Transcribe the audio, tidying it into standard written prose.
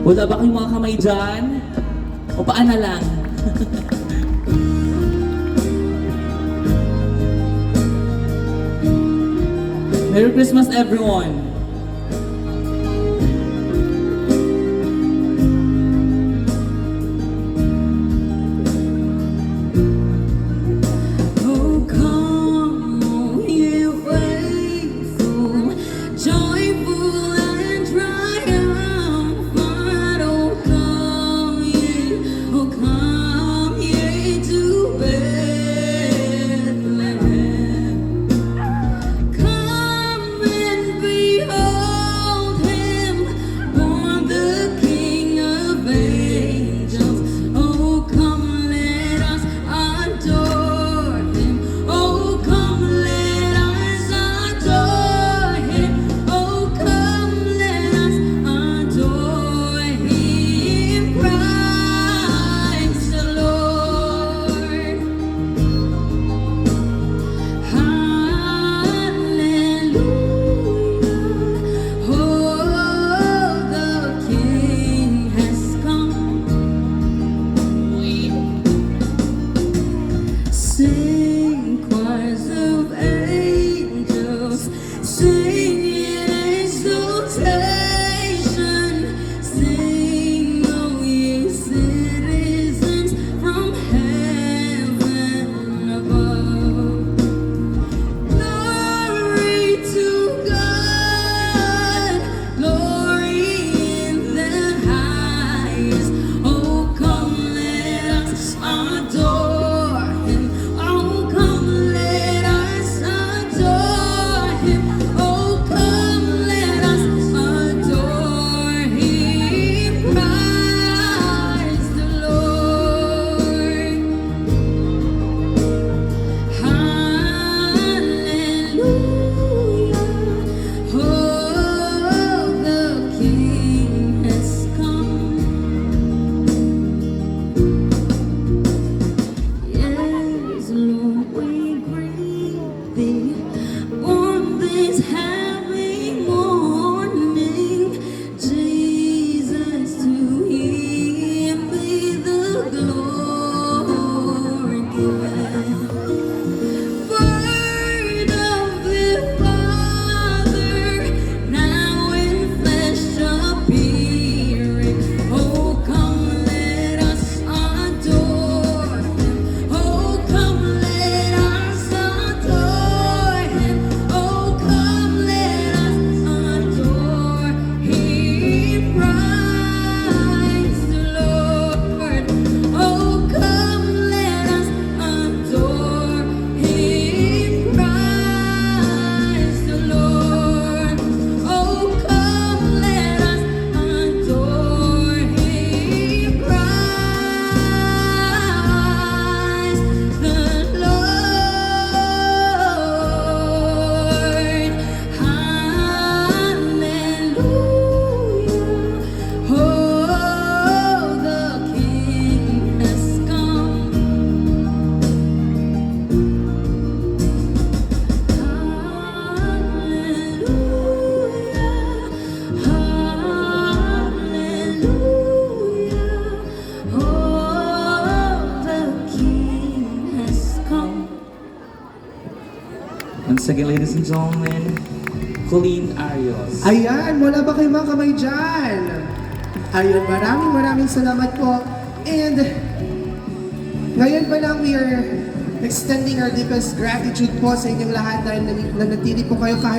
Wala ba kayong mga kamay dyan? O paan na lang? Merry Christmas, everyone! Oh, come, oh, ye faithful, joyful and triumphant. Oh, come ye to Bethlehem. Come and behold him, born the King of angels. Oh, come, let us adore him. Oh, come, let us adore him. Oh, come, let us adore him. Christ the Lord. Hallelujah. Oh, the King has come. Sing, choirs of angels, sing in exultation. Sing, oh ye citizens from heaven above. Glory to God, glory in the highest. Oh, come, let us adore him. Oh, come, let us adore him. Oh, come, let us adore him. Christ the Lord. Hallelujah. Oh, the King has come. Yes, Lord, we greet thee on this happy morning. Jesus, to him be the glory given. Word of the Father, now in flesh appearing. Oh, come, let us adore him. Oh, come, let us adore him. Oh, come, let us adore him. Christ the Lord. Oh, come, let us adore him. Christ the Lord. Oh, come, let us adore him. Christ the Lord. Hallelujah. Oh, the King has come. Hallelujah. Hallelujah. Oh, the King has come. Once again, ladies and gentlemen, Colleen Arios. Ayan, wala ba kayong mga kamay dyan? Ayun, maraming salamat po. And ngayon pa lang we are extending our deepest gratitude po sa inyong lahat dahil nanatili po kayo kahit